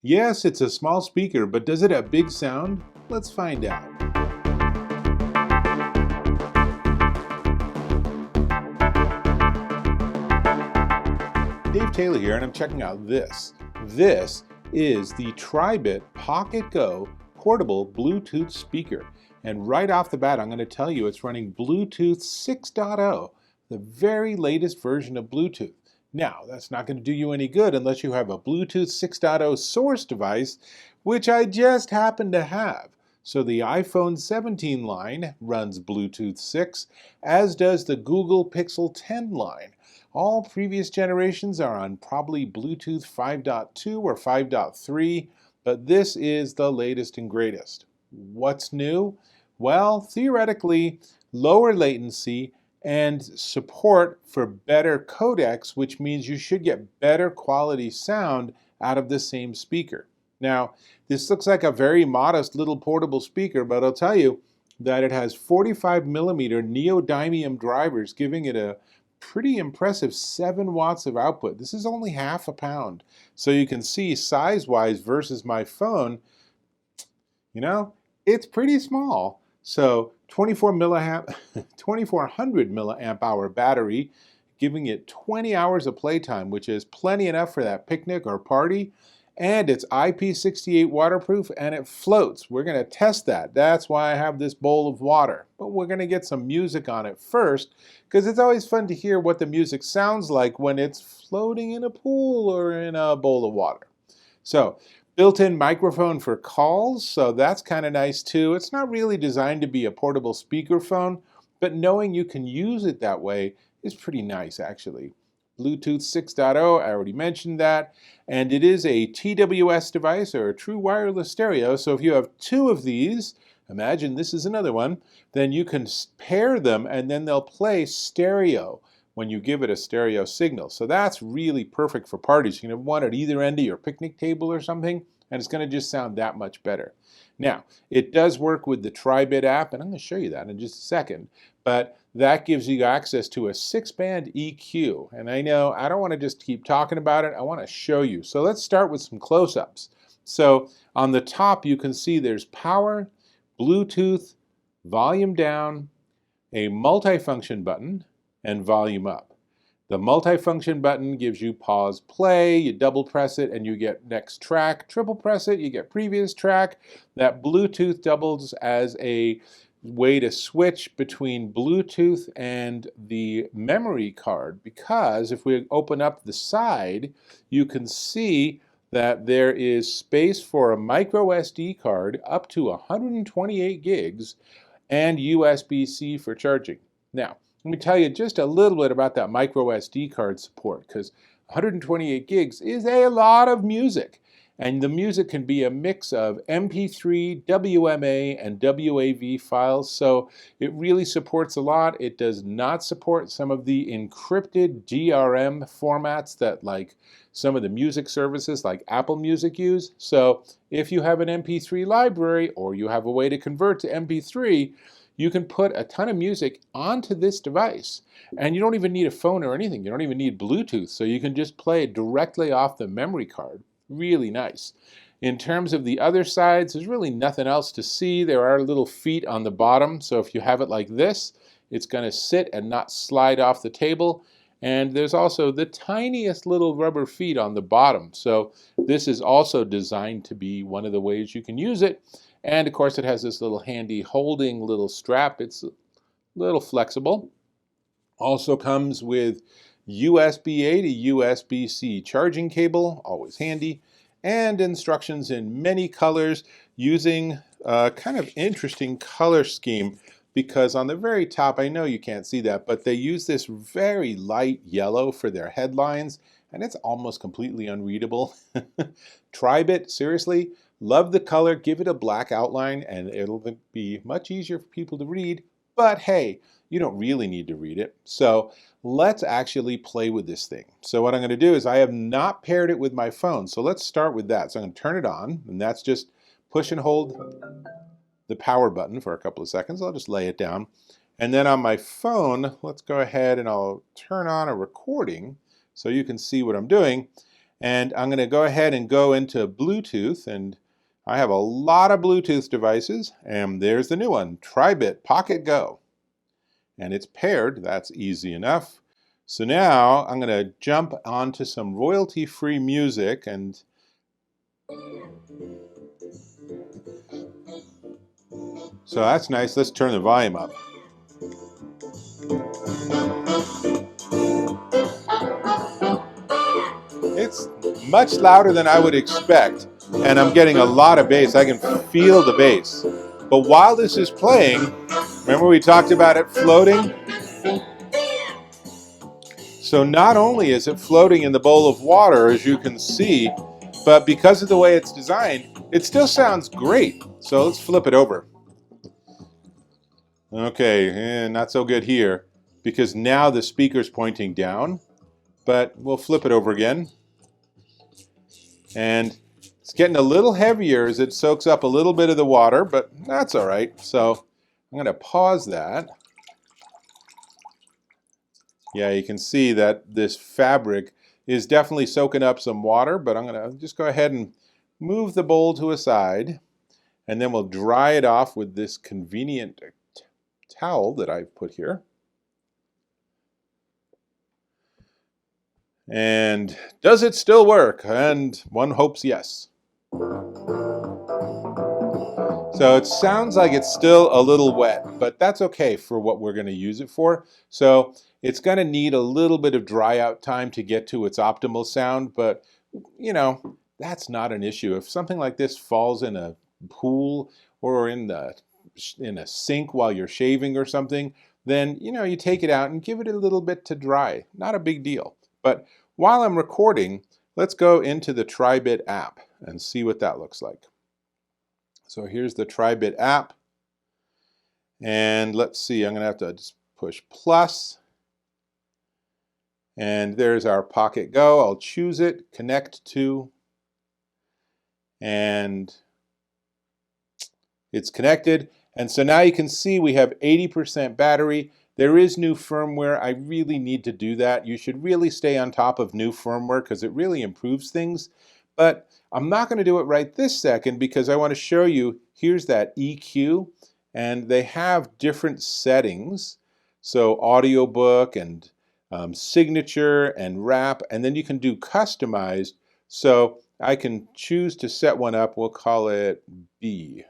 Yes, it's a small speaker, but does it have big sound? Let's find out. Dave Taylor here, and I'm checking out this. This is the Tribit PocketGo portable Bluetooth speaker. And right off the bat, I'm going to tell you it's running Bluetooth 6.0, the very latest version of Bluetooth. Now, that's not going to do you any good unless you have a Bluetooth 6.0 source device, which I just happen to have. So the iPhone 17 line runs Bluetooth 6, as does the Google Pixel 10 line. All previous generations are on probably Bluetooth 5.2 or 5.3, but this is the latest and greatest. What's new? Well, theoretically, lower latency and support for better codecs, which means you should get better quality sound out of the same speaker. Now, this looks like a very modest little portable speaker, but I'll tell you that it has 45 millimeter neodymium drivers, giving it a pretty impressive 7 watts of output. This is only half a pound. So you can see size-wise versus my phone, it's pretty small. So 2400 milliamp hour battery, giving it 20 hours of playtime, which is plenty enough for that picnic or party. And it's IP68 waterproof and it floats. We're going to test that. That's why I have this bowl of water. But we're going to get some music on it first, because it's always fun to hear what the music sounds like when it's floating in a pool or in a bowl of water. So, built-in microphone for calls, so that's kind of nice too. It's not really designed to be a portable speakerphone, but knowing you can use it that way is pretty nice actually. Bluetooth 6.0, I already mentioned that, and it is a TWS device, or a true wireless stereo, so if you have 2 of these, imagine this is another one, then you can pair them and then they'll play stereo when you give it a stereo signal. So that's really perfect for parties. You can have one at either end of your picnic table or something, and it's going to just sound that much better. Now, it does work with the Tribit app, and I'm going to show you that in just a second, but that gives you access to a 6-band EQ. And I know I don't want to just keep talking about it, I want to show you. So let's start with some close-ups. So on the top you can see there's power, Bluetooth, volume down, a multifunction button, and volume up. The multifunction button gives you pause play, you double press it and you get next track, triple press it, you get previous track. That Bluetooth doubles as a way to switch between Bluetooth and the memory card, because if we open up the side, you can see that there is space for a micro SD card up to 128 gigs and USB-C for charging. Now, let me tell you just a little bit about that micro SD card support, because 128 gigs is a lot of music. And the music can be a mix of MP3, WMA, and WAV files, so it really supports a lot. It does not support some of the encrypted DRM formats that like some of the music services like Apple Music use. So if you have an MP3 library or you have a way to convert to MP3, you can put a ton of music onto this device, and you don't even need a phone or anything. You don't even need Bluetooth, so you can just play it directly off the memory card. Really nice. In terms of the other sides, there's really nothing else to see. There are little feet on the bottom, so if you have it like this, it's going to sit and not slide off the table. And there's also the tiniest little rubber feet on the bottom, so this is also designed to be one of the ways you can use it. And of course it has this little handy holding little strap. It's a little flexible. Also comes with USB-A to USB-C charging cable, always handy, and instructions in many colors using a kind of interesting color scheme, because on the very top, I know you can't see that, but they use this very light yellow for their headlines, and it's almost completely unreadable. Tribit, seriously, love the color, give it a black outline, and it'll be much easier for people to read, but hey, you don't really need to read it. So let's actually play with this thing. So what I'm going to do is I have not paired it with my phone. So let's start with that. So I'm going to turn it on, and that's just push and hold the power button for a couple of seconds. I'll just lay it down. And then on my phone, let's go ahead and I'll turn on a recording so you can see what I'm doing. And I'm going to go ahead and go into Bluetooth, and I have a lot of Bluetooth devices, and there's the new one, Tribit PocketGo. And it's paired, that's easy enough. So now I'm going to jump onto some royalty-free music, and so that's nice. Let's turn the volume up. It's much louder than I would expect, and I'm getting a lot of bass. I can feel the bass. But while this is playing, remember we talked about it floating? So not only is it floating in the bowl of water, as you can see, but because of the way it's designed, it still sounds great. So let's flip it over. Okay, not so good here, because now the speaker's pointing down, but we'll flip it over again. And it's getting a little heavier as it soaks up a little bit of the water, but that's all right. So I'm going to pause that. Yeah, you can see that this fabric is definitely soaking up some water, but I'm going to just go ahead and move the bowl to a side, and then we'll dry it off with this convenient towel that I've put here. And does it still work? And one hopes yes. So it sounds like it's still a little wet, but that's okay for what we're going to use it for. So it's going to need a little bit of dry out time to get to its optimal sound, but you know, that's not an issue. If something like this falls in a pool or in a sink while you're shaving or something, then you know, you take it out and give it a little bit to dry. Not a big deal. But while I'm recording, let's go into the Tribit app and see what that looks like. So here's the Tribit app, and let's see, I'm going to have to just push plus, and there's our PocketGo. I'll choose it, connect to, and it's connected. And so now you can see we have 80% battery. There is new firmware. I really need to do that. You should really stay on top of new firmware because it really improves things. But I'm not going to do it right this second because I want to show you, here's that EQ, and they have different settings. So audiobook and signature and wrap, and then you can do customized. So I can choose to set one up. We'll call it B.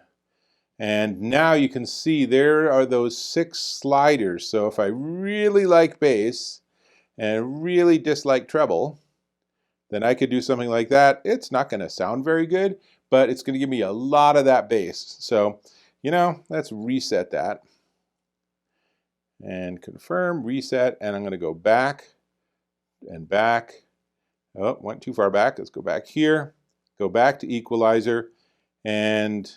And now you can see there are those 6 sliders. So if I really like bass and really dislike treble, then I could do something like that. It's not going to sound very good, but it's going to give me a lot of that bass. So, you know, let's reset that. And confirm, reset, and I'm going to go back and back. Oh, went too far back. Let's go back here. Go back to equalizer and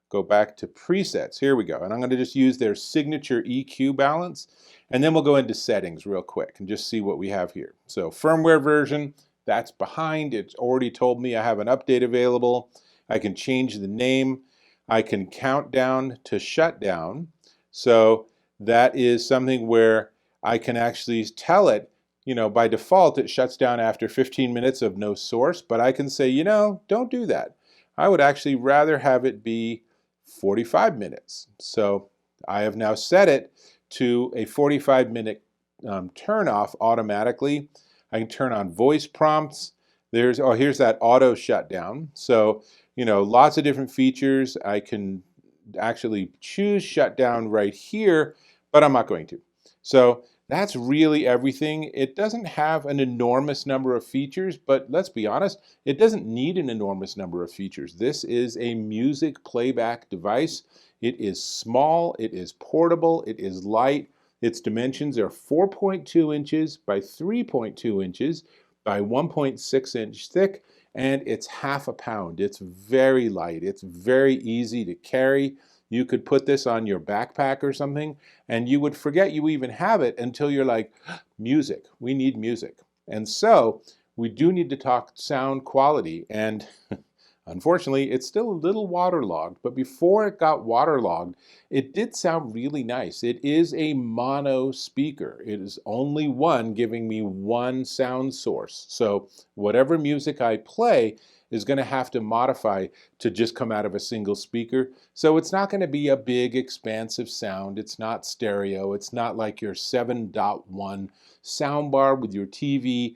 go back to presets. Here we go. And I'm going to just use their signature EQ balance. And then we'll go into settings real quick and just see what we have here. So firmware version, that's behind. It's already told me I have an update available. I can change the name. I can count down to shut down. So that is something where I can actually tell it, you know, by default it shuts down after 15 minutes of no source, but I can say, you know, don't do that. I would actually rather have it be 45 minutes. So I have now set it to a 45-minute turn off automatically. I can turn on voice prompts. Here's that auto shutdown. So, you know, lots of different features. I can actually choose shutdown right here, but I'm not going to. So that's really everything. It doesn't have an enormous number of features, but let's be honest, it doesn't need an enormous number of features. This is a music playback device. It is small, it is portable, it is light. Its dimensions are 4.2 inches by 3.2 inches by 1.6 inch thick, and it's half a pound. It's very light. It's very easy to carry. You could put this on your backpack or something, and you would forget you even have it until you're like, music, we need music. And so we do need to talk sound quality. And Unfortunately, it's still a little waterlogged, but before it got waterlogged, it did sound really nice. It is a mono speaker. It is only one, giving me one sound source. So whatever music I play is going to have to modify to just come out of a single speaker. So it's not going to be a big, expansive sound. It's not stereo. It's not like your 7.1 soundbar with your TV.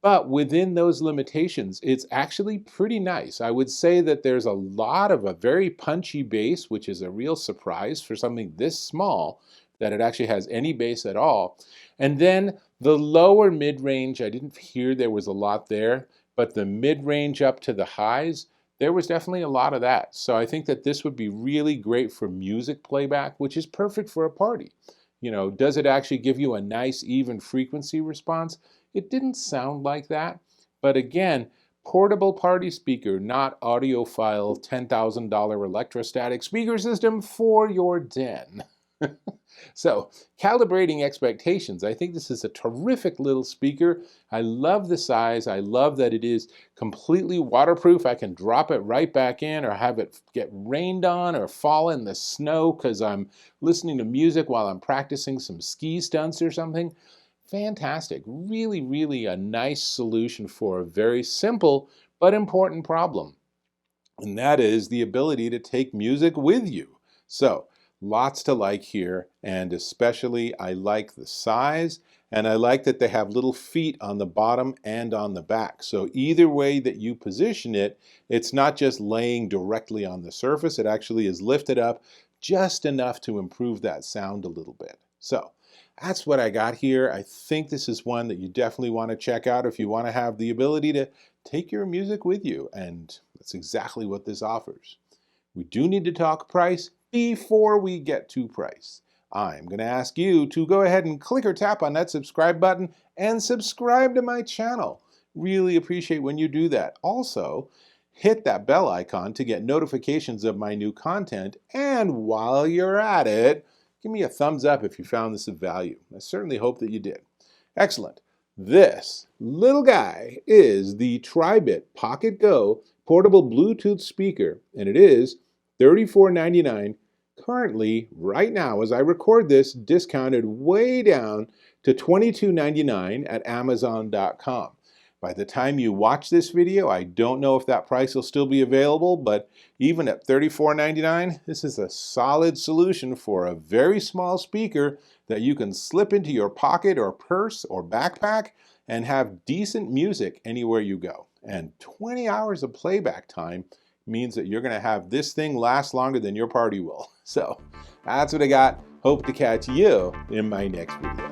But within those limitations, it's actually pretty nice. I would say that there's a lot of a very punchy bass, which is a real surprise for something this small, that it actually has any bass at all. And then the lower mid-range, I didn't hear there was a lot there, but the mid-range up to the highs, there was definitely a lot of that. So I think that this would be really great for music playback, which is perfect for a party. You know, does it actually give you a nice even frequency response? It didn't sound like that, but again, portable party speaker, not audiophile $10,000 electrostatic speaker system for your den. So, calibrating expectations. I think this is a terrific little speaker. I love the size. I love that it is completely waterproof. I can drop it right back in or have it get rained on or fall in the snow because I'm listening to music while I'm practicing some ski stunts or something. Fantastic. Really, really a nice solution for a very simple but important problem. And that is the ability to take music with you. So, lots to like here, and especially I like the size, and I like that they have little feet on the bottom and on the back. So either way that you position it, it's not just laying directly on the surface, it actually is lifted up just enough to improve that sound a little bit. So that's what I got here. I think this is one that you definitely want to check out if you want to have the ability to take your music with you, and that's exactly what this offers. We do need to talk price before we get to price. I'm going to ask you to go ahead and click or tap on that subscribe button and subscribe to my channel. Really appreciate when you do that. Also, hit that bell icon to get notifications of my new content. And while you're at it, give me a thumbs up if you found this of value. I certainly hope that you did. Excellent. This little guy is the Tribit PocketGo portable Bluetooth speaker, and it is $34.99. Currently, right now, as I record this, discounted way down to $22.99 at Amazon.com. By the time you watch this video, I don't know if that price will still be available, but even at $34.99, this is a solid solution for a very small speaker that you can slip into your pocket or purse or backpack and have decent music anywhere you go. And 20 hours of playback time means that you're going to have this thing last longer than your party will. So that's what I got. Hope to catch you in my next video.